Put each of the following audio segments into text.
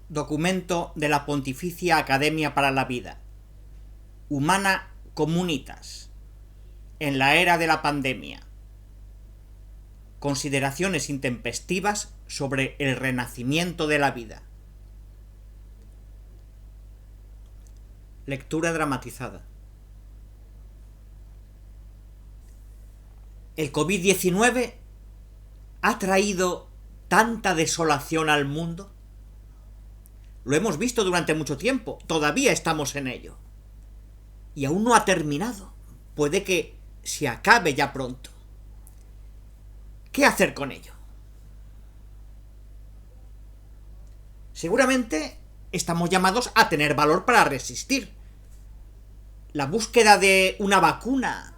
Documento de la Pontificia Academia para la Vida. Humana Communitas. En la era de la pandemia. Consideraciones intempestivas sobre el renacimiento de la vida. Lectura dramatizada. El COVID-19 ha traído tanta desolación al mundo. Lo hemos visto durante mucho tiempo, todavía estamos en ello. Y aún no ha terminado. Puede que se acabe ya pronto. ¿Qué hacer con ello? Seguramente estamos llamados a tener valor para resistir. La búsqueda de una vacuna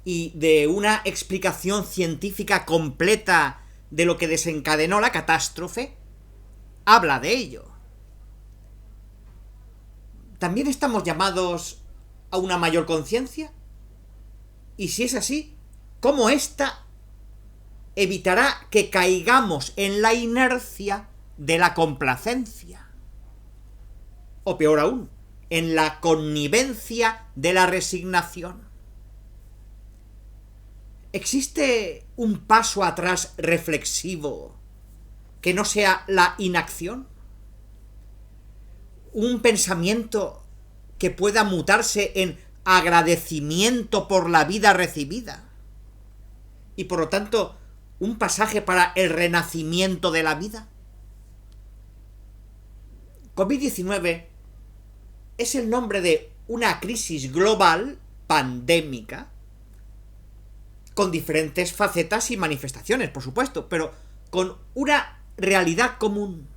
y de una explicación científica completa de lo que desencadenó la catástrofe habla de ello. ¿También estamos llamados a una mayor conciencia? Y si es así, ¿cómo ésta evitará que caigamos en la inercia de la complacencia? O peor aún, en la connivencia de la resignación. ¿Existe un paso atrás reflexivo que no sea la inacción? ¿Un pensamiento que pueda mutarse en agradecimiento por la vida recibida? Y por lo tanto, un pasaje para el renacimiento de la vida. COVID-19 es el nombre de una crisis global, pandémica, con diferentes facetas y manifestaciones, por supuesto, pero con una realidad común.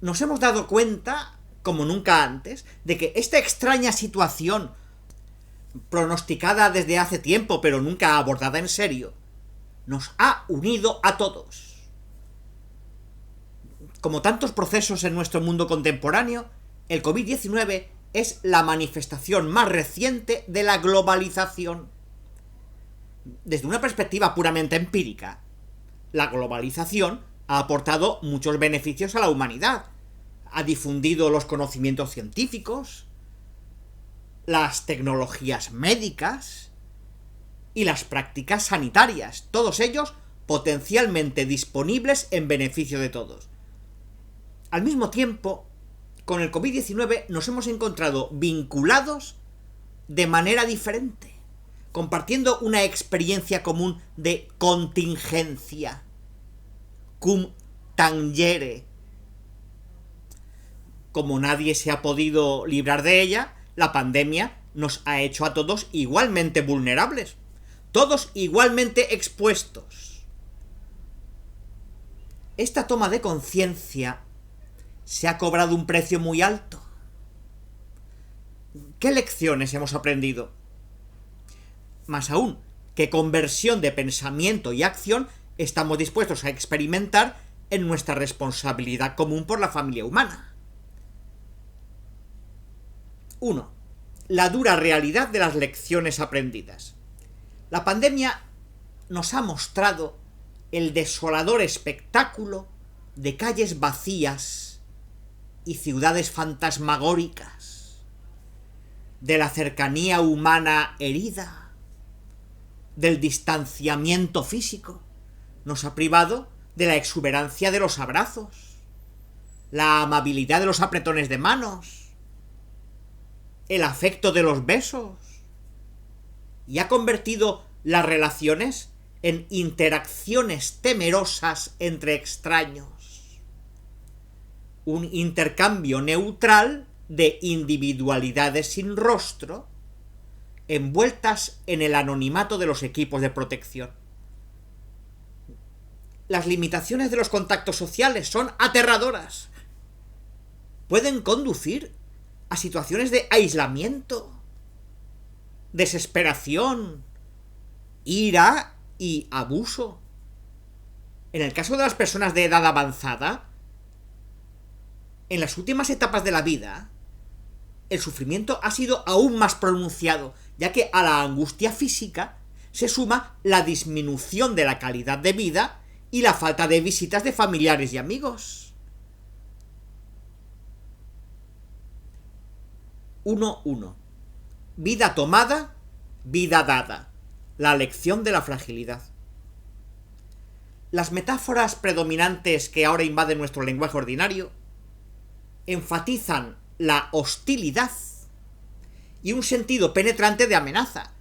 Nos hemos dado cuenta, como nunca antes, de que esta extraña situación, pronosticada desde hace tiempo, pero nunca abordada en serio, nos ha unido a todos. Como tantos procesos en nuestro mundo contemporáneo, el COVID-19 es la manifestación más reciente de la globalización. Desde una perspectiva puramente empírica, la globalización ha aportado muchos beneficios a la humanidad. Ha difundido los conocimientos científicos, las tecnologías médicas y las prácticas sanitarias, todos ellos potencialmente disponibles en beneficio de todos. Al mismo tiempo, con el COVID-19 nos hemos encontrado vinculados de manera diferente, compartiendo una experiencia común de contingencia, cum tangere. Como nadie se ha podido librar de ella, la pandemia nos ha hecho a todos igualmente vulnerables, todos igualmente expuestos. Esta toma de conciencia se ha cobrado un precio muy alto. ¿Qué lecciones hemos aprendido? Más aún, ¿qué conversión de pensamiento y acción estamos dispuestos a experimentar en nuestra responsabilidad común por la familia humana? 1. La dura realidad de las lecciones aprendidas. La pandemia nos ha mostrado el desolador espectáculo de calles vacías y ciudades fantasmagóricas, de la cercanía humana herida, del distanciamiento físico. Nos ha privado de la exuberancia de los abrazos, la amabilidad de los apretones de manos, el afecto de los besos, y ha convertido las relaciones en interacciones temerosas entre extraños. Un intercambio neutral de individualidades sin rostro, envueltas en el anonimato de los equipos de protección. Las limitaciones de los contactos sociales son aterradoras. Pueden conducir a situaciones de aislamiento, desesperación, ira y abuso. En el caso de las personas de edad avanzada, en las últimas etapas de la vida, el sufrimiento ha sido aún más pronunciado, ya que a la angustia física se suma la disminución de la calidad de vida y la falta de visitas de familiares y amigos. 1.1. Vida tomada, vida dada. La lección de la fragilidad. Las metáforas predominantes que ahora invaden nuestro lenguaje ordinario enfatizan la hostilidad y un sentido penetrante de amenaza.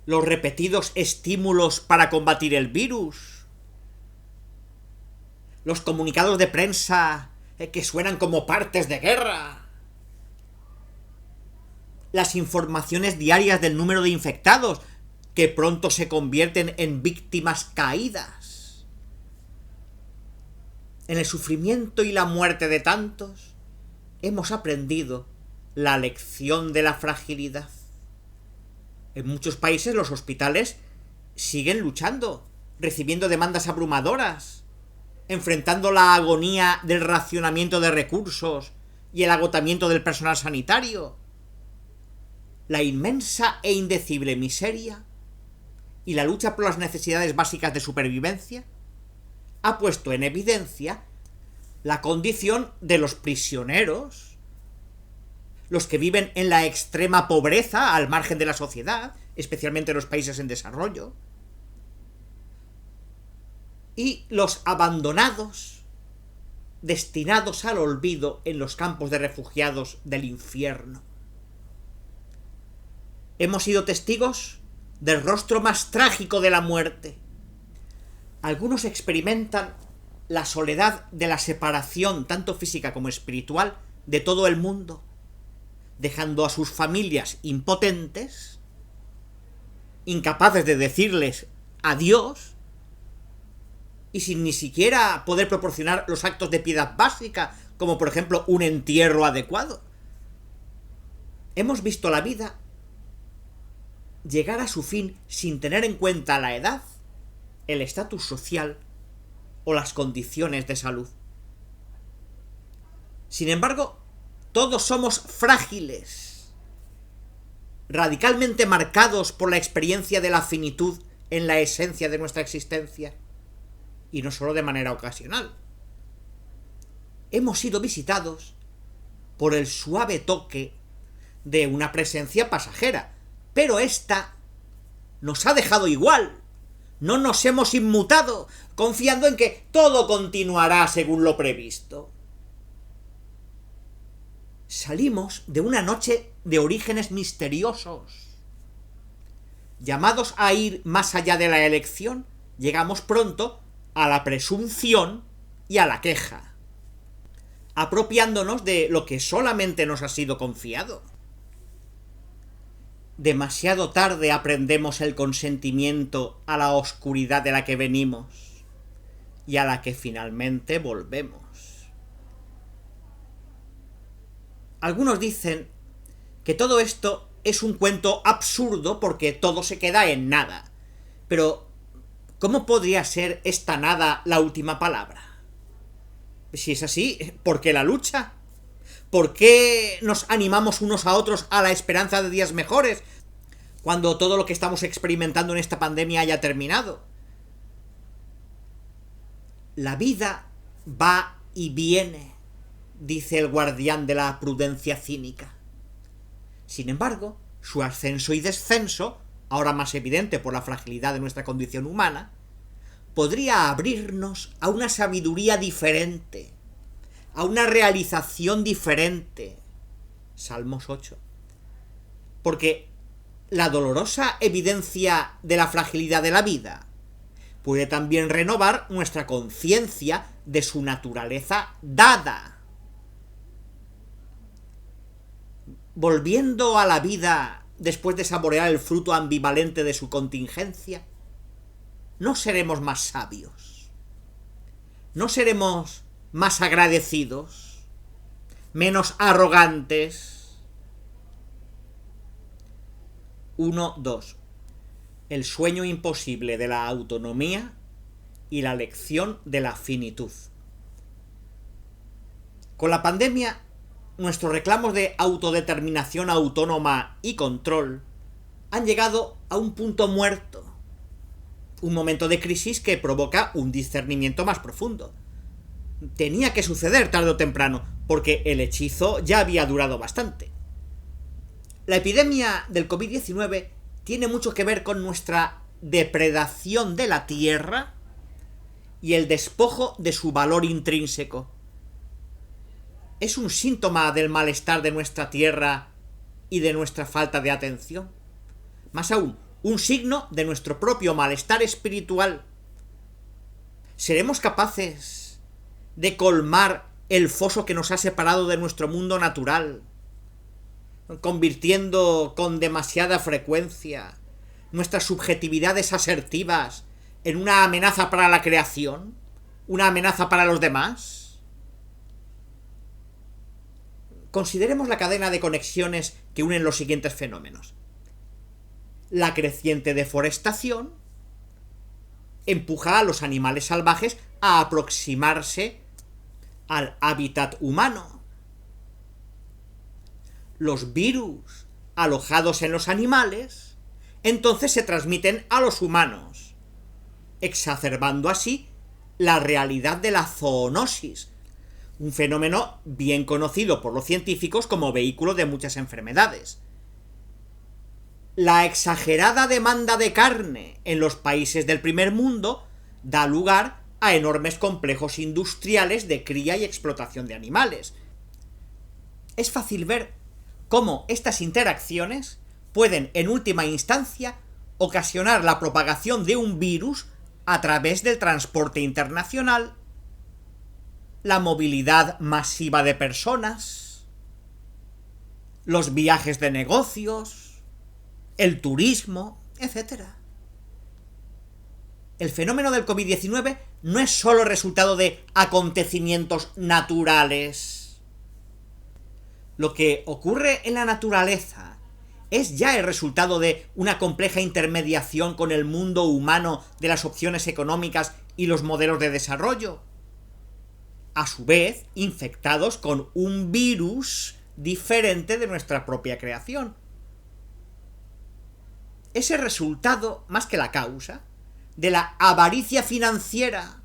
Los repetidos estímulos para combatir el virus, los comunicados de prensa que suenan como partes de guerra, las informaciones diarias del número de infectados que pronto se convierten en víctimas caídas. En el sufrimiento y la muerte de tantos hemos aprendido la lección de la fragilidad. En muchos países los hospitales siguen luchando, recibiendo demandas abrumadoras, enfrentando la agonía del racionamiento de recursos y el agotamiento del personal sanitario. La inmensa e indecible miseria y la lucha por las necesidades básicas de supervivencia ha puesto en evidencia la condición de los prisioneros, los que viven en la extrema pobreza al margen de la sociedad, especialmente en los países en desarrollo, y los abandonados, destinados al olvido en los campos de refugiados del infierno. Hemos sido testigos del rostro más trágico de la muerte. Algunos experimentan la soledad de la separación, tanto física como espiritual, de todo el mundo, dejando a sus familias impotentes, incapaces de decirles adiós, y sin ni siquiera poder proporcionar los actos de piedad básica, como por ejemplo un entierro adecuado. Hemos visto la vida llegar a su fin sin tener en cuenta la edad, el estatus social o las condiciones de salud. Sin embargo, todos somos frágiles, radicalmente marcados por la experiencia de la finitud en la esencia de nuestra existencia, y no solo de manera ocasional. Hemos sido visitados por el suave toque de una presencia pasajera, pero esta nos ha dejado igual. No nos hemos inmutado, confiando en que todo continuará según lo previsto. Salimos de una noche de orígenes misteriosos. Llamados a ir más allá de la elección, llegamos pronto a la presunción y a la queja, apropiándonos de lo que solamente nos ha sido confiado. Demasiado tarde aprendemos el consentimiento a la oscuridad de la que venimos y a la que finalmente volvemos. Algunos dicen que todo esto es un cuento absurdo porque todo se queda en nada. Pero, ¿cómo podría ser esta nada la última palabra? Si es así, ¿por qué la lucha? ¿Por qué nos animamos unos a otros a la esperanza de días mejores cuando todo lo que estamos experimentando en esta pandemia haya terminado? La vida va y viene, dice el guardián de la prudencia cínica. Sin embargo, su ascenso y descenso, ahora más evidente por la fragilidad de nuestra condición humana, podría abrirnos a una sabiduría diferente, a una realización diferente. Salmos 8. Porque la dolorosa evidencia de la fragilidad de la vida puede también renovar nuestra conciencia de su naturaleza dada. Volviendo a la vida después de saborear el fruto ambivalente de su contingencia, no seremos más sabios, no seremos más agradecidos, menos arrogantes. 1.2. El sueño imposible de la autonomía y la lección de la finitud. Con la pandemia, nuestros reclamos de autodeterminación autónoma y control han llegado a un punto muerto, un momento de crisis que provoca un discernimiento más profundo. Tenía que suceder tarde o temprano, porque el hechizo ya había durado bastante. La epidemia del COVID-19 tiene mucho que ver con nuestra depredación de la tierra y el despojo de su valor intrínseco. Es un síntoma del malestar de nuestra tierra y de nuestra falta de atención. Más aún, un signo de nuestro propio malestar espiritual. ¿Seremos capaces de colmar el foso que nos ha separado de nuestro mundo natural, convirtiendo con demasiada frecuencia nuestras subjetividades asertivas en una amenaza para la creación? ¿Una amenaza para los demás? Consideremos la cadena de conexiones que unen los siguientes fenómenos. La creciente deforestación empuja a los animales salvajes a aproximarse al hábitat humano. Los virus alojados en los animales entonces se transmiten a los humanos, exacerbando así la realidad de la zoonosis, un fenómeno bien conocido por los científicos como vehículo de muchas enfermedades. La exagerada demanda de carne en los países del primer mundo da lugar a enormes complejos industriales de cría y explotación de animales. Es fácil ver cómo estas interacciones pueden, en última instancia, ocasionar la propagación de un virus a través del transporte internacional, la movilidad masiva de personas, los viajes de negocios, el turismo, etc. El fenómeno del COVID-19 no es solo resultado de acontecimientos naturales. Lo que ocurre en la naturaleza es ya el resultado de una compleja intermediación con el mundo humano de las opciones económicas y los modelos de desarrollo, a su vez infectados con un virus diferente de nuestra propia creación. Es el resultado, más que la causa, de la avaricia financiera,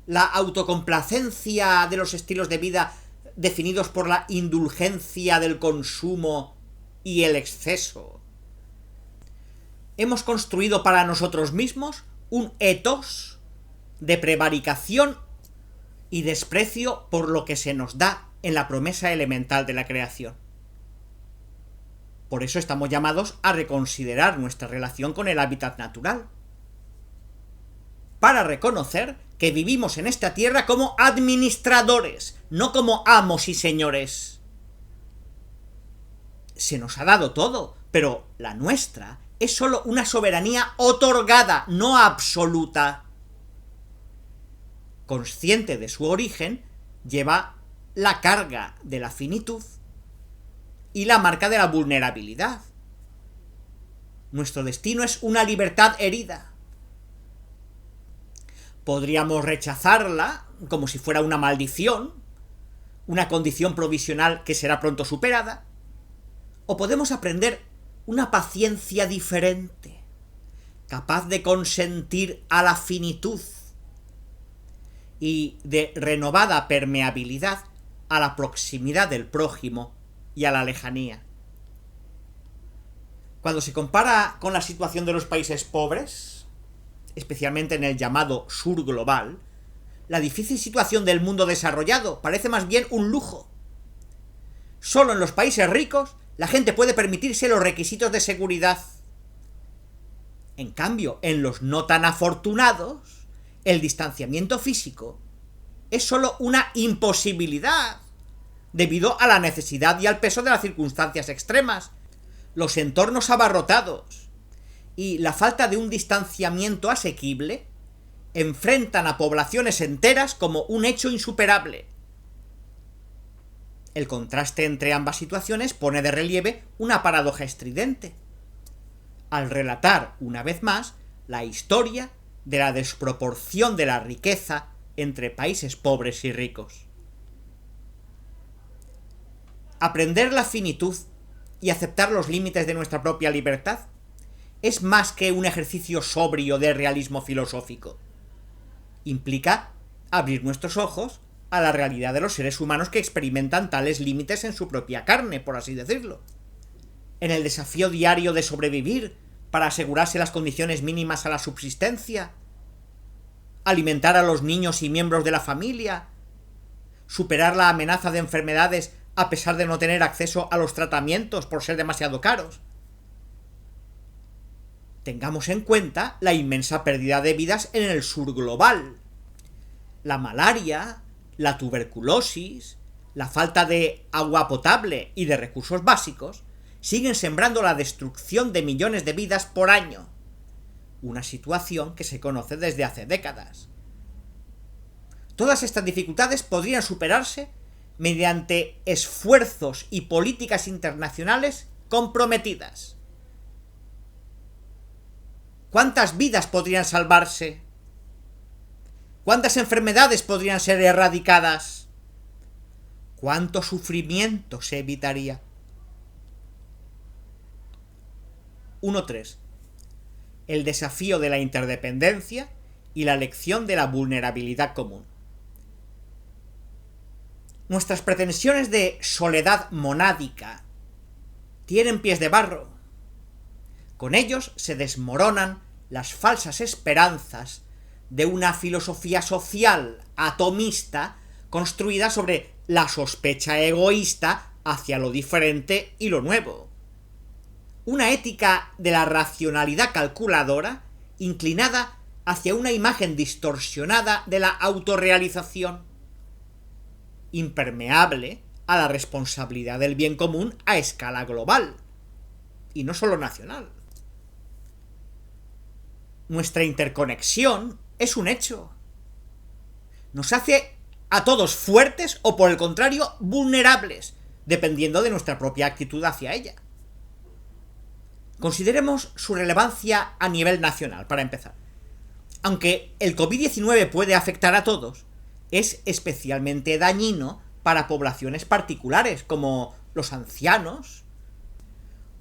la autocomplacencia de los estilos de vida definidos por la indulgencia del consumo y el exceso. Hemos construido para nosotros mismos un ethos de prevaricación y desprecio por lo que se nos da en la promesa elemental de la creación. Por eso estamos llamados a reconsiderar nuestra relación con el hábitat natural, para reconocer que vivimos en esta tierra como administradores, no como amos y señores. Se nos ha dado todo, pero la nuestra es solo una soberanía otorgada, no absoluta. Consciente de su origen, lleva la carga de la finitud y la marca de la vulnerabilidad. Nuestro destino es una libertad herida. Podríamos rechazarla como si fuera una maldición, una condición provisional que será pronto superada, o podemos aprender una paciencia diferente, capaz de consentir a la finitud y de renovada permeabilidad a la proximidad del prójimo y a la lejanía. Cuando se compara con la situación de los países pobres, especialmente en el llamado sur global, la difícil situación del mundo desarrollado parece más bien un lujo. Solo en los países ricos la gente puede permitirse los requisitos de seguridad. En cambio, en los no tan afortunados, el distanciamiento físico es solo una imposibilidad, debido a la necesidad y al peso de las circunstancias extremas, los entornos abarrotados y la falta de un distanciamiento asequible enfrentan a poblaciones enteras como un hecho insuperable. El contraste entre ambas situaciones pone de relieve una paradoja estridente, al relatar, una vez más, la historia de la desproporción de la riqueza entre países pobres y ricos. Aprender la finitud y aceptar los límites de nuestra propia libertad es más que un ejercicio sobrio de realismo filosófico. Implica abrir nuestros ojos a la realidad de los seres humanos que experimentan tales límites en su propia carne, por así decirlo. En el desafío diario de sobrevivir para asegurarse las condiciones mínimas a la subsistencia, alimentar a los niños y miembros de la familia, superar la amenaza de enfermedades a pesar de no tener acceso a los tratamientos por ser demasiado caros. Tengamos en cuenta la inmensa pérdida de vidas en el sur global. La malaria, la tuberculosis, la falta de agua potable y de recursos básicos siguen sembrando la destrucción de millones de vidas por año. Una situación que se conoce desde hace décadas. Todas estas dificultades podrían superarse mediante esfuerzos y políticas internacionales comprometidas. ¿Cuántas vidas podrían salvarse? ¿Cuántas enfermedades podrían ser erradicadas? ¿Cuánto sufrimiento se evitaría? 1.3. El desafío de la interdependencia y la lección de la vulnerabilidad común. Nuestras pretensiones de soledad monádica tienen pies de barro. Con ellos se desmoronan las falsas esperanzas de una filosofía social atomista construida sobre la sospecha egoísta hacia lo diferente y lo nuevo. Una ética de la racionalidad calculadora inclinada hacia una imagen distorsionada de la autorrealización, impermeable a la responsabilidad del bien común a escala global, y no solo nacional. Nuestra interconexión es un hecho. Nos hace a todos fuertes o, por el contrario, vulnerables, dependiendo de nuestra propia actitud hacia ella. Consideremos su relevancia a nivel nacional, para empezar. Aunque el COVID-19 puede afectar a todos, es especialmente dañino para poblaciones particulares, como los ancianos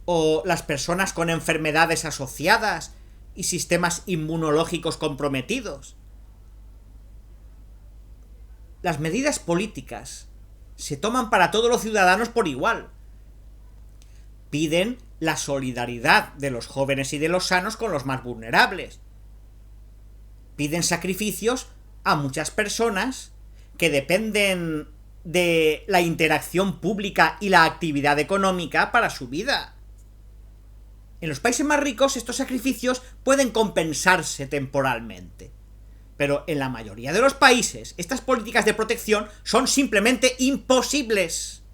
o las personas con enfermedades asociadas y sistemas inmunológicos comprometidos. Las medidas políticas se toman para todos los ciudadanos por igual. Piden la solidaridad de los jóvenes y de los sanos con los más vulnerables. Piden sacrificios a muchas personas que dependen de la interacción pública y la actividad económica para su vida. En los países más ricos estos sacrificios pueden compensarse temporalmente, pero en la mayoría de los países estas políticas de protección son simplemente imposibles.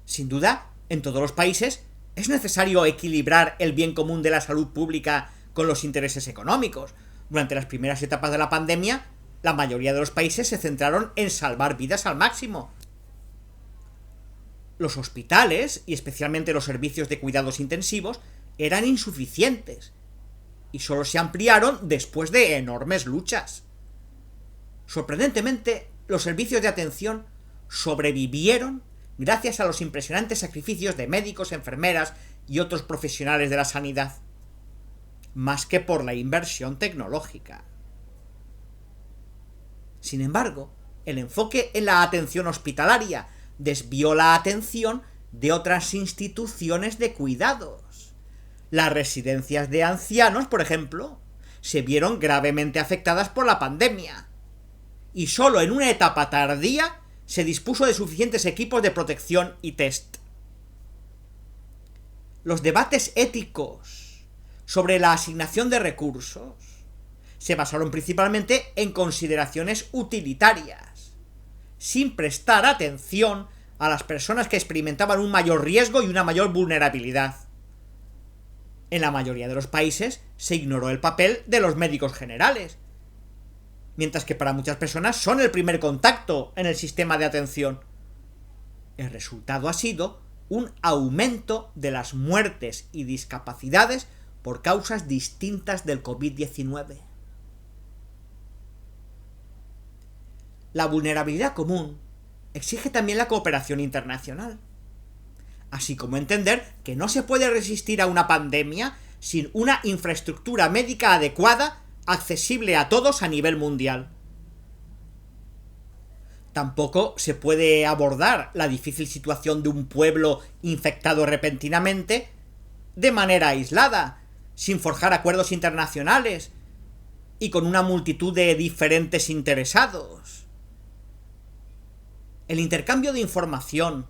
Sin duda, en todos los países es necesario equilibrar el bien común de la salud pública con los intereses económicos. Durante las primeras etapas de la pandemia, la mayoría de los países se centraron en salvar vidas al máximo. Los hospitales, y especialmente los servicios de cuidados intensivos, eran insuficientes, y solo se ampliaron después de enormes luchas. Sorprendentemente, los servicios de atención sobrevivieron gracias a los impresionantes sacrificios de médicos, enfermeras y otros profesionales de la sanidad, más que por la inversión tecnológica. Sin embargo, el enfoque en la atención hospitalaria desvió la atención de otras instituciones de cuidados. Las residencias de ancianos, por ejemplo, se vieron gravemente afectadas por la pandemia, y solo en una etapa tardía se dispuso de suficientes equipos de protección y test. Los debates éticos sobre la asignación de recursos se basaron principalmente en consideraciones utilitarias, sin prestar atención a las personas que experimentaban un mayor riesgo y una mayor vulnerabilidad. En la mayoría de los países se ignoró el papel de los médicos generales, mientras que para muchas personas son el primer contacto en el sistema de atención. El resultado ha sido un aumento de las muertes y discapacidades por causas distintas del COVID-19. La vulnerabilidad común exige también la cooperación internacional, así como entender que no se puede resistir a una pandemia sin una infraestructura médica adecuada accesible a todos a nivel mundial. Tampoco se puede abordar la difícil situación de un pueblo infectado repentinamente de manera aislada, sin forjar acuerdos internacionales y con una multitud de diferentes interesados. El intercambio de información,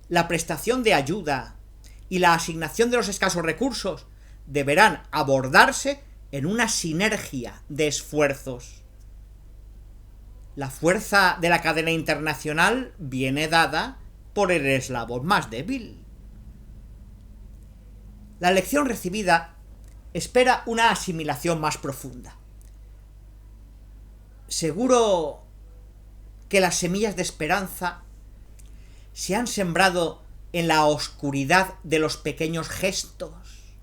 la prestación de ayuda y la asignación de los escasos recursos deberán abordarse en una sinergia de esfuerzos. La fuerza de la cadena internacional viene dada por el eslabón más débil. La lección recibida espera una asimilación más profunda. Seguro que las semillas de esperanza se han sembrado en la oscuridad de los pequeños gestos,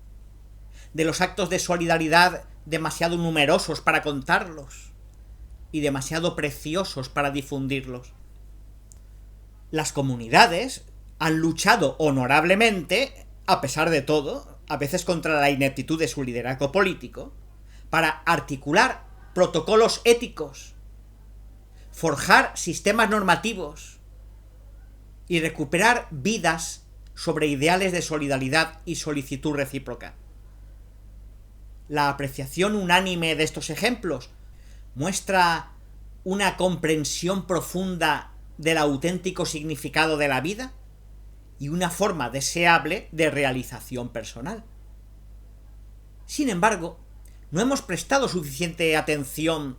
de los actos de solidaridad demasiado numerosos para contarlos y demasiado preciosos para difundirlos. Las comunidades han luchado honorablemente, a pesar de todo, a veces contra la ineptitud de su liderazgo político, para articular protocolos éticos, forjar sistemas normativos y recuperar vidas sobre ideales de solidaridad y solicitud recíproca. La apreciación unánime de estos ejemplos muestra una comprensión profunda del auténtico significado de la vida y una forma deseable de realización personal. Sin embargo, no hemos prestado suficiente atención,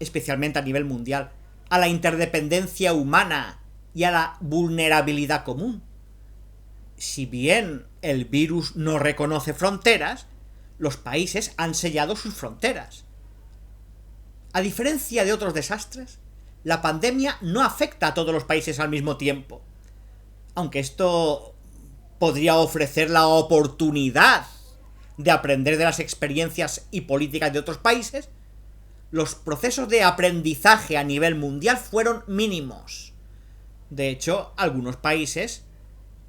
especialmente a nivel mundial, a la interdependencia humana y a la vulnerabilidad común. Si bien el virus no reconoce fronteras, los países han sellado sus fronteras. A diferencia de otros desastres, la pandemia no afecta a todos los países al mismo tiempo, aunque esto podría ofrecer la oportunidad de aprender de las experiencias y políticas de otros países. Los procesos de aprendizaje a nivel mundial fueron mínimos. De hecho, algunos países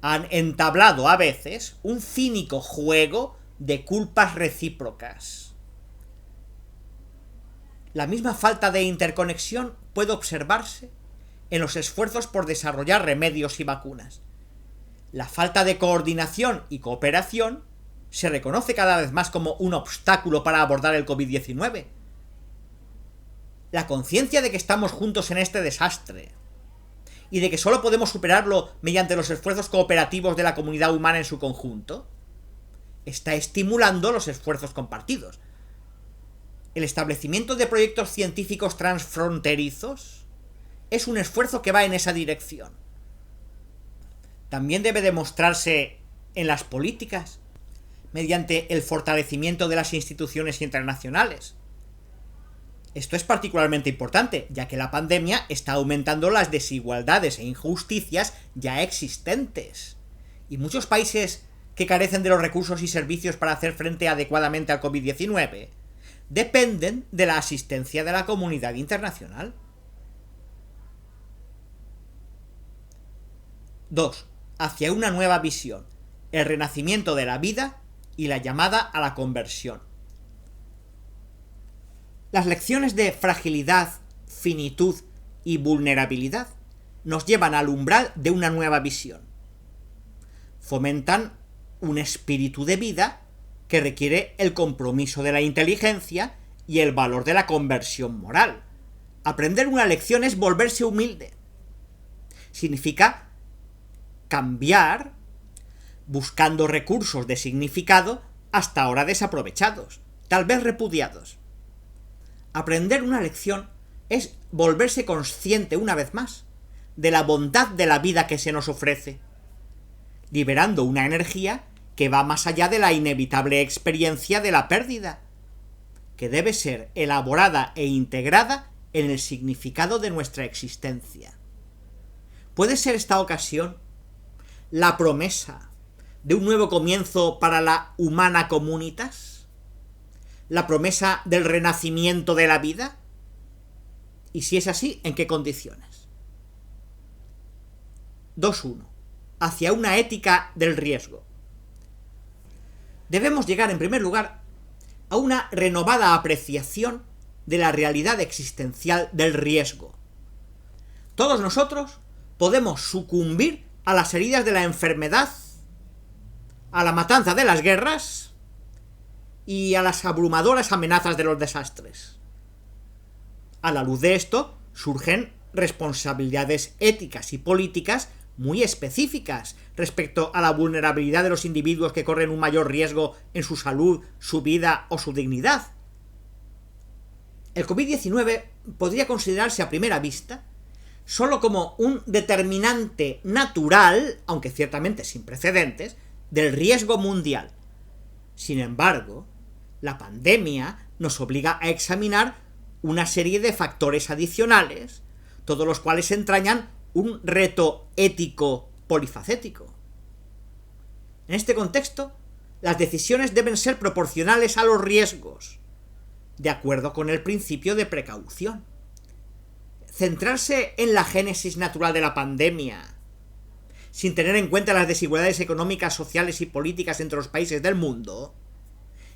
han entablado a veces un cínico juego de culpas recíprocas. La misma falta de interconexión puede observarse en los esfuerzos por desarrollar remedios y vacunas. La falta de coordinación y cooperación se reconoce cada vez más como un obstáculo para abordar el COVID-19. La conciencia de que estamos juntos en este desastre y de que solo podemos superarlo mediante los esfuerzos cooperativos de la comunidad humana en su conjunto está estimulando los esfuerzos compartidos. El establecimiento de proyectos científicos transfronterizos es un esfuerzo que va en esa dirección. También debe demostrarse en las políticas mediante el fortalecimiento de las instituciones internacionales. Esto es particularmente importante, ya que la pandemia está aumentando las desigualdades e injusticias ya existentes. Y muchos países que carecen de los recursos y servicios para hacer frente adecuadamente al COVID-19 dependen de la asistencia de la comunidad internacional. 2. Hacia una nueva visión, el renacimiento de la vida y la llamada a la conversión. Las lecciones de fragilidad, finitud y vulnerabilidad nos llevan al umbral de una nueva visión. Fomentan un espíritu de vida que requiere el compromiso de la inteligencia y el valor de la conversión moral. Aprender una lección es volverse humilde. Significa cambiar buscando recursos de significado hasta ahora desaprovechados, tal vez repudiados. Aprender una lección es volverse consciente una vez más de la bondad de la vida que se nos ofrece, liberando una energía que va más allá de la inevitable experiencia de la pérdida, que debe ser elaborada e integrada en el significado de nuestra existencia. ¿Puede ser esta ocasión la promesa de un nuevo comienzo para la humana communitas? ¿La promesa del renacimiento de la vida? Y si es así, ¿en qué condiciones? 2.1. Hacia una ética del riesgo. Debemos llegar, en primer lugar, a una renovada apreciación de la realidad existencial del riesgo. Todos nosotros podemos sucumbir a las heridas de la enfermedad, a la matanza de las guerras y a las abrumadoras amenazas de los desastres. A la luz de esto, surgen responsabilidades éticas y políticas muy específicas respecto a la vulnerabilidad de los individuos que corren un mayor riesgo en su salud, su vida o su dignidad. El COVID-19 podría considerarse a primera vista solo como un determinante natural, aunque ciertamente sin precedentes, del riesgo mundial. Sin embargo, la pandemia nos obliga a examinar una serie de factores adicionales, todos los cuales entrañan un reto ético polifacético. En este contexto, las decisiones deben ser proporcionales a los riesgos, de acuerdo con el principio de precaución. Centrarse en la génesis natural de la pandemia, sin tener en cuenta las desigualdades económicas, sociales y políticas entre los países del mundo,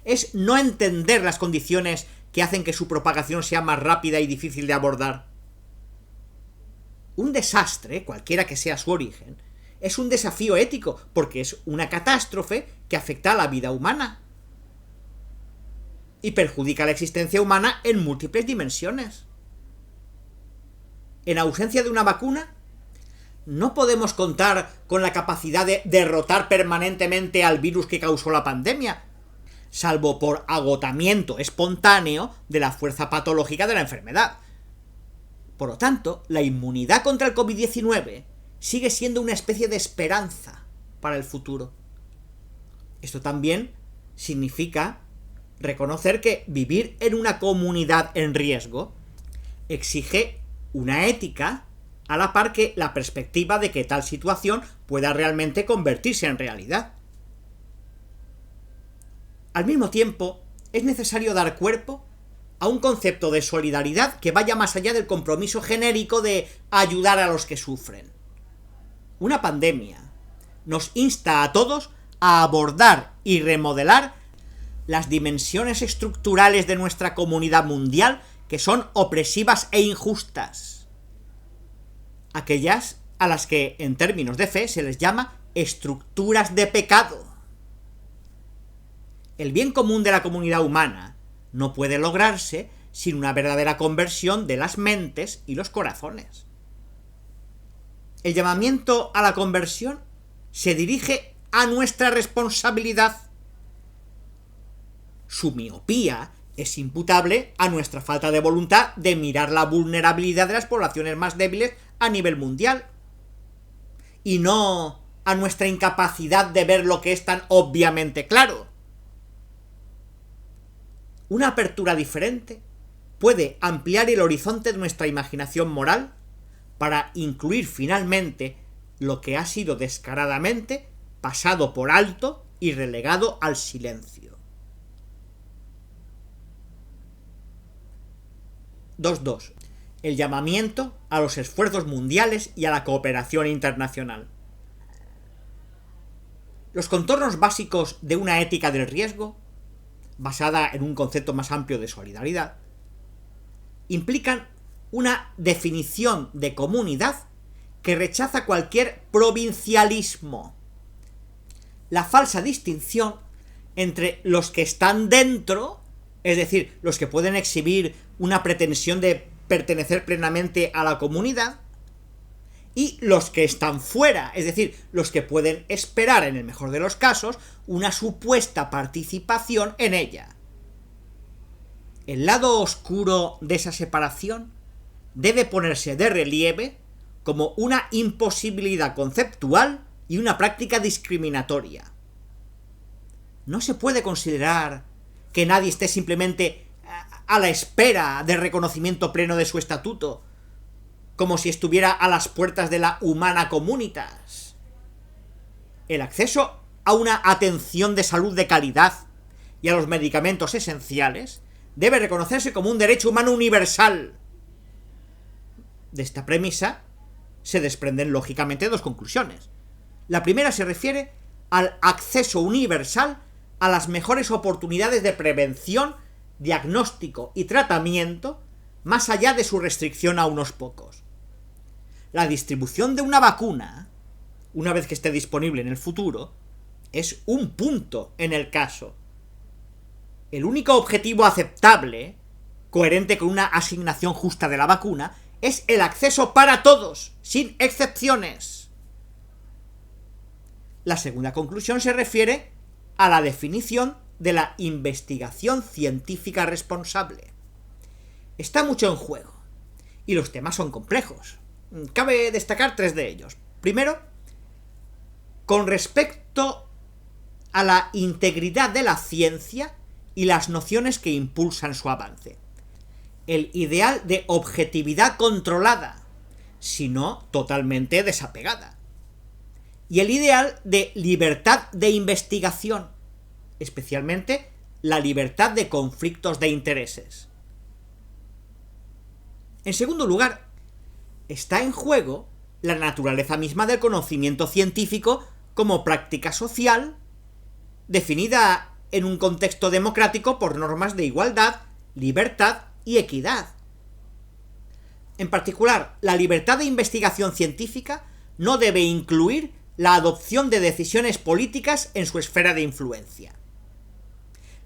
es no entender las condiciones que hacen que su propagación sea más rápida y difícil de abordar. Un desastre, cualquiera que sea su origen, es un desafío ético, porque es una catástrofe que afecta a la vida humana y perjudica la existencia humana en múltiples dimensiones. En ausencia de una vacuna, no podemos contar con la capacidad de derrotar permanentemente al virus que causó la pandemia, salvo por agotamiento espontáneo de la fuerza patológica de la enfermedad. Por lo tanto, la inmunidad contra el COVID-19 sigue siendo una especie de esperanza para el futuro. Esto también significa reconocer que vivir en una comunidad en riesgo exige una ética a la par que la perspectiva de que tal situación pueda realmente convertirse en realidad. Al mismo tiempo, es necesario dar cuerpo a un concepto de solidaridad que vaya más allá del compromiso genérico de ayudar a los que sufren. Una pandemia nos insta a todos a abordar y remodelar las dimensiones estructurales de nuestra comunidad mundial que son opresivas e injustas. Aquellas a las que, en términos de fe, se les llama estructuras de pecado. El bien común de la comunidad humana no puede lograrse sin una verdadera conversión de las mentes y los corazones. El llamamiento a la conversión se dirige a nuestra responsabilidad. Su miopía es imputable a nuestra falta de voluntad de mirar la vulnerabilidad de las poblaciones más débiles a nivel mundial, y no a nuestra incapacidad de ver lo que es tan obviamente claro. Una apertura diferente puede ampliar el horizonte de nuestra imaginación moral para incluir finalmente lo que ha sido descaradamente pasado por alto y relegado al silencio. 2.2. El llamamiento a los esfuerzos mundiales y a la cooperación internacional. Los contornos básicos de una ética del riesgo, basada en un concepto más amplio de solidaridad, implican una definición de comunidad que rechaza cualquier provincialismo, la falsa distinción entre los que están dentro, es decir, los que pueden exhibir una pretensión de pertenecer plenamente a la comunidad, y los que están fuera, es decir, los que pueden esperar, en el mejor de los casos, una supuesta participación en ella. El lado oscuro de esa separación debe ponerse de relieve como una imposibilidad conceptual y una práctica discriminatoria. No se puede considerar que nadie esté simplemente a la espera del reconocimiento pleno de su estatuto, como si estuviera a las puertas de la humana communitas. El acceso a una atención de salud de calidad y a los medicamentos esenciales debe reconocerse como un derecho humano universal. De esta premisa se desprenden lógicamente dos conclusiones. La primera se refiere al acceso universal a las mejores oportunidades de prevención, diagnóstico y tratamiento, más allá de su restricción a unos pocos. La distribución de una vacuna, una vez que esté disponible en el futuro, es un punto en el caso. El único objetivo aceptable, coherente con una asignación justa de la vacuna, es el acceso para todos, sin excepciones. La segunda conclusión se refiere a la definición de la investigación científica responsable. Está mucho en juego, y los temas son complejos. Cabe destacar 3 de ellos. Primero, con respecto a la integridad de la ciencia y las nociones que impulsan su avance. El ideal de objetividad controlada, si no totalmente desapegada. Y el ideal de libertad de investigación, especialmente la libertad de conflictos de intereses. En segundo lugar, está en juego la naturaleza misma del conocimiento científico como práctica social, definida en un contexto democrático por normas de igualdad, libertad y equidad. En particular, la libertad de investigación científica no debe incluir la adopción de decisiones políticas en su esfera de influencia.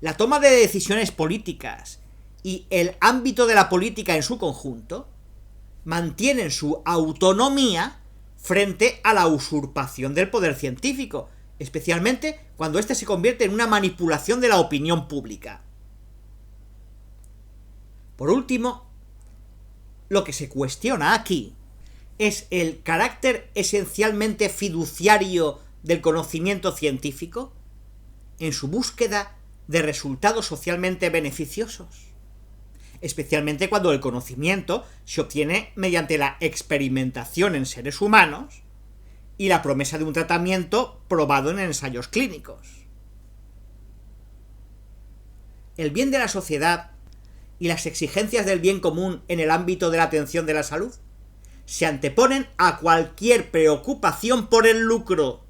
La toma de decisiones políticas y el ámbito de la política en su conjunto mantienen su autonomía frente a la usurpación del poder científico, especialmente cuando éste se convierte en una manipulación de la opinión pública. Por último, lo que se cuestiona aquí es el carácter esencialmente fiduciario del conocimiento científico en su búsqueda de resultados socialmente beneficiosos, especialmente cuando el conocimiento se obtiene mediante la experimentación en seres humanos y la promesa de un tratamiento probado en ensayos clínicos. El bien de la sociedad y las exigencias del bien común en el ámbito de la atención de la salud se anteponen a cualquier preocupación por el lucro.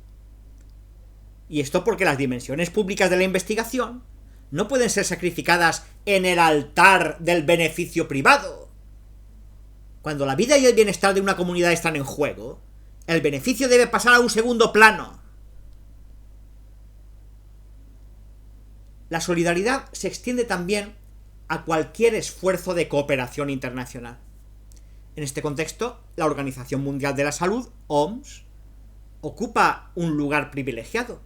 Y esto porque las dimensiones públicas de la investigación no pueden ser sacrificadas en el altar del beneficio privado. Cuando la vida y el bienestar de una comunidad están en juego, el beneficio debe pasar a un segundo plano. La solidaridad se extiende también a cualquier esfuerzo de cooperación internacional. En este contexto, la Organización Mundial de la Salud, OMS, ocupa un lugar privilegiado.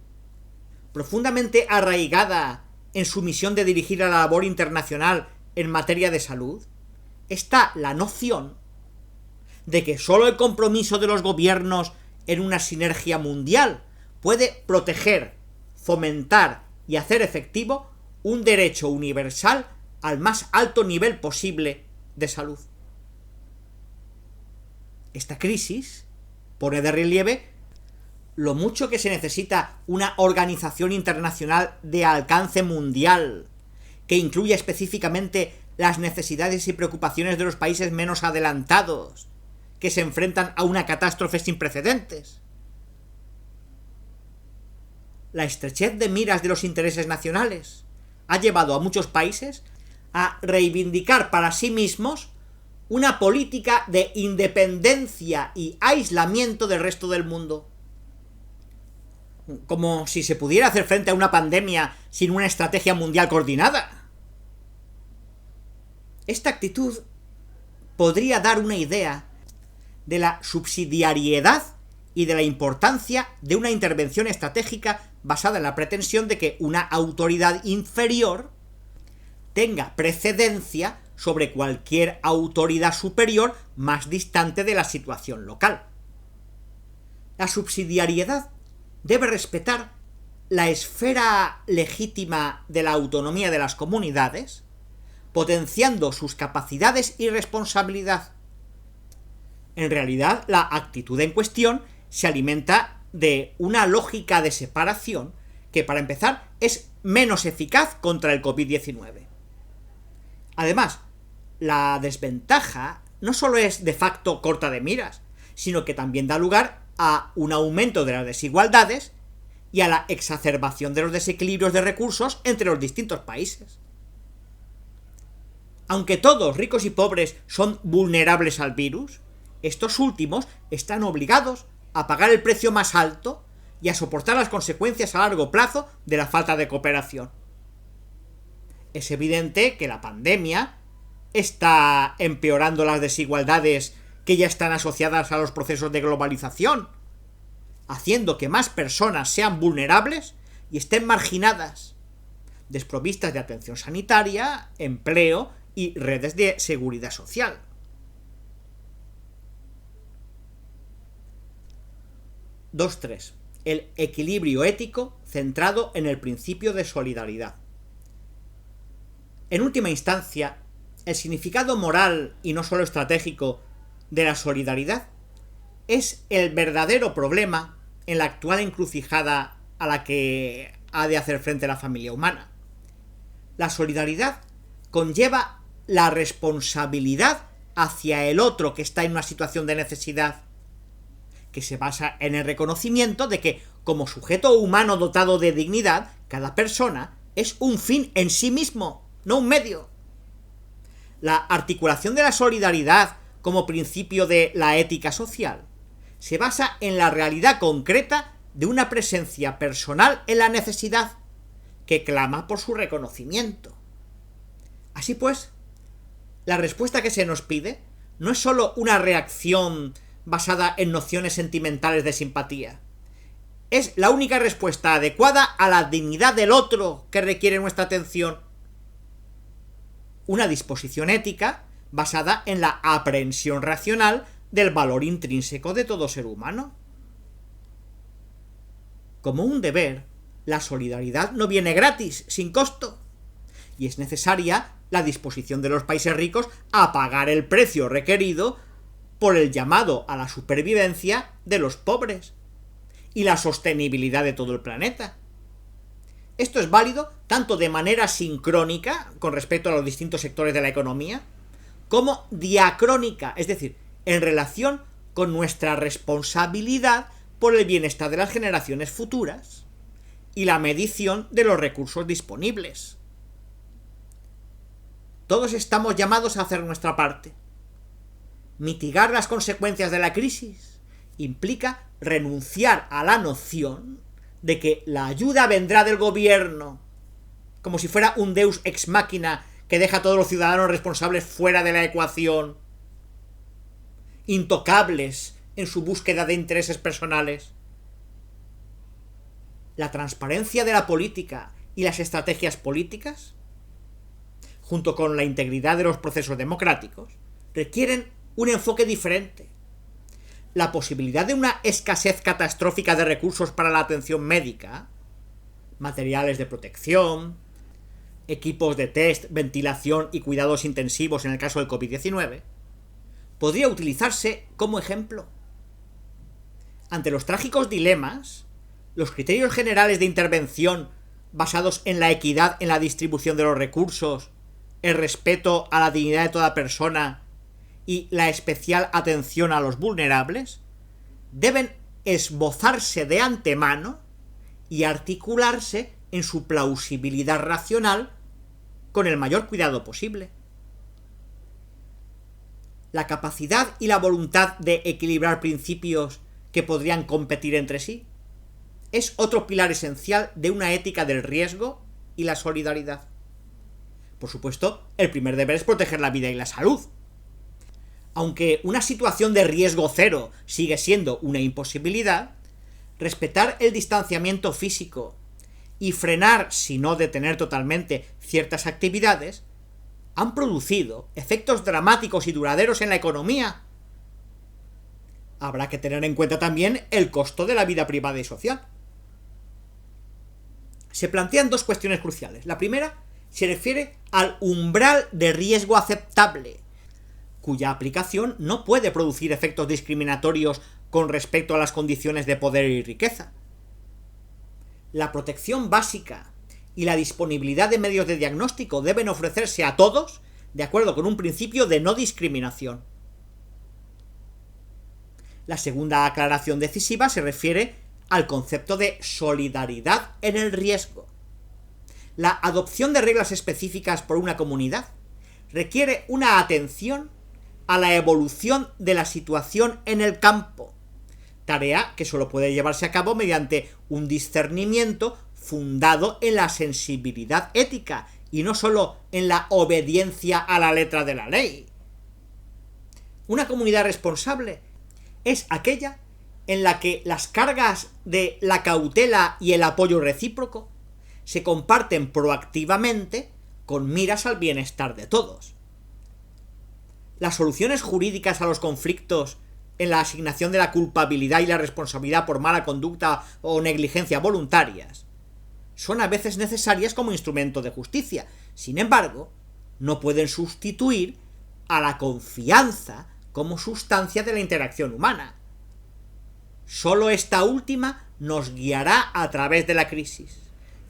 Profundamente arraigada en su misión de dirigir la labor internacional en materia de salud, está la noción de que solo el compromiso de los gobiernos en una sinergia mundial puede proteger, fomentar y hacer efectivo un derecho universal al más alto nivel posible de salud. Esta crisis pone de relieve lo mucho que se necesita una organización internacional de alcance mundial, que incluya específicamente las necesidades y preocupaciones de los países menos adelantados, que se enfrentan a una catástrofe sin precedentes. La estrechez de miras de los intereses nacionales ha llevado a muchos países a reivindicar para sí mismos una política de independencia y aislamiento del resto del mundo. Como si se pudiera hacer frente a una pandemia sin una estrategia mundial coordinada. Esta actitud podría dar una idea de la subsidiariedad y de la importancia de una intervención estratégica basada en la pretensión de que una autoridad inferior tenga precedencia sobre cualquier autoridad superior más distante de la situación local. La subsidiariedad debe respetar la esfera legítima de la autonomía de las comunidades, potenciando sus capacidades y responsabilidad. En realidad, la actitud en cuestión se alimenta de una lógica de separación que, para empezar, es menos eficaz contra el COVID-19. Además, la desventaja no solo es de facto corta de miras, sino que también da lugar a un aumento de las desigualdades y a la exacerbación de los desequilibrios de recursos entre los distintos países. Aunque todos, ricos y pobres, son vulnerables al virus, estos últimos están obligados a pagar el precio más alto y a soportar las consecuencias a largo plazo de la falta de cooperación. Es evidente que la pandemia está empeorando las desigualdades que ya están asociadas a los procesos de globalización, haciendo que más personas sean vulnerables y estén marginadas, desprovistas de atención sanitaria, empleo y redes de seguridad social. El equilibrio ético centrado en el principio de solidaridad. En última instancia, el significado moral y no solo estratégico de la solidaridad es el verdadero problema en la actual encrucijada a la que ha de hacer frente la familia humana. La solidaridad conlleva la responsabilidad hacia el otro que está en una situación de necesidad, que se basa en el reconocimiento de que, como sujeto humano dotado de dignidad, cada persona es un fin en sí mismo, no un medio. La articulación de la solidaridad como principio de la ética social se basa en la realidad concreta de una presencia personal en la necesidad que clama por su reconocimiento. Así pues, la respuesta que se nos pide no es sólo una reacción basada en nociones sentimentales de simpatía. Es la única respuesta adecuada a la dignidad del otro que requiere nuestra atención. Una disposición ética basada en la aprehensión racional del valor intrínseco de todo ser humano. Como un deber, la solidaridad no viene gratis, sin costo, y es necesaria la disposición de los países ricos a pagar el precio requerido por el llamado a la supervivencia de los pobres y la sostenibilidad de todo el planeta. Esto es válido tanto de manera sincrónica con respecto a los distintos sectores de la economía, como diacrónica, es decir, en relación con nuestra responsabilidad por el bienestar de las generaciones futuras y la medición de los recursos disponibles. Todos estamos llamados a hacer nuestra parte. Mitigar las consecuencias de la crisis implica renunciar a la noción de que la ayuda vendrá del gobierno, como si fuera un deus ex machina que deja a todos los ciudadanos responsables fuera de la ecuación, intocables en su búsqueda de intereses personales. La transparencia de la política y las estrategias políticas, junto con la integridad de los procesos democráticos, requieren un enfoque diferente. La posibilidad de una escasez catastrófica de recursos para la atención médica, materiales de protección, equipos de test, ventilación y cuidados intensivos en el caso del COVID-19, podría utilizarse como ejemplo. Ante los trágicos dilemas, los criterios generales de intervención basados en la equidad en la distribución de los recursos, el respeto a la dignidad de toda persona y la especial atención a los vulnerables, deben esbozarse de antemano y articularse en su plausibilidad racional con el mayor cuidado posible. La capacidad y la voluntad de equilibrar principios que podrían competir entre sí es otro pilar esencial de una ética del riesgo y la solidaridad. Por supuesto, el primer deber es proteger la vida y la salud. Aunque una situación de riesgo cero sigue siendo una imposibilidad, respetar el distanciamiento físico y frenar, si no detener totalmente, ciertas actividades, han producido efectos dramáticos y duraderos en la economía. Habrá que tener en cuenta también el costo de la vida privada y social. Se plantean dos cuestiones cruciales. La primera se refiere al umbral de riesgo aceptable, cuya aplicación no puede producir efectos discriminatorios con respecto a las condiciones de poder y riqueza. La protección básica y la disponibilidad de medios de diagnóstico deben ofrecerse a todos de acuerdo con un principio de no discriminación. La segunda aclaración decisiva se refiere al concepto de solidaridad en el riesgo. La adopción de reglas específicas por una comunidad requiere una atención a la evolución de la situación en el campo, tarea que solo puede llevarse a cabo mediante un discernimiento fundado en la sensibilidad ética y no solo en la obediencia a la letra de la ley. Una comunidad responsable es aquella en la que las cargas de la cautela y el apoyo recíproco se comparten proactivamente con miras al bienestar de todos. Las soluciones jurídicas a los conflictos en la asignación de la culpabilidad y la responsabilidad por mala conducta o negligencia voluntarias son a veces necesarias como instrumento de justicia. Sin embargo, no pueden sustituir a la confianza como sustancia de la interacción humana. Solo esta última nos guiará a través de la crisis,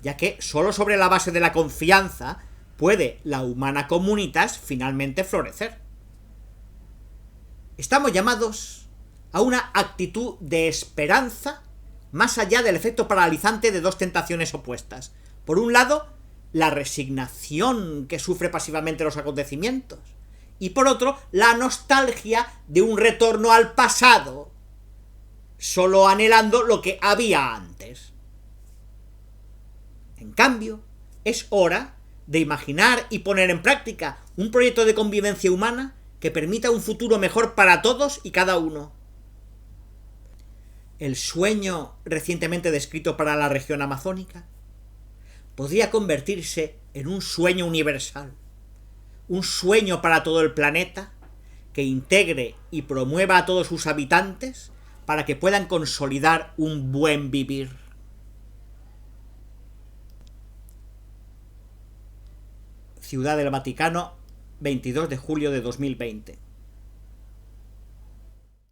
ya que solo sobre la base de la confianza puede la humana communitas finalmente florecer. Estamos llamados a una actitud de esperanza más allá del efecto paralizante de dos tentaciones opuestas. Por un lado, la resignación que sufre pasivamente los acontecimientos, y por otro, la nostalgia de un retorno al pasado, solo anhelando lo que había antes. En cambio, es hora de imaginar y poner en práctica un proyecto de convivencia humana que permita un futuro mejor para todos y cada uno. El sueño recientemente descrito para la región amazónica podría convertirse en un sueño universal, un sueño para todo el planeta que integre y promueva a todos sus habitantes para que puedan consolidar un buen vivir. Ciudad del Vaticano, 22 de julio de 2020.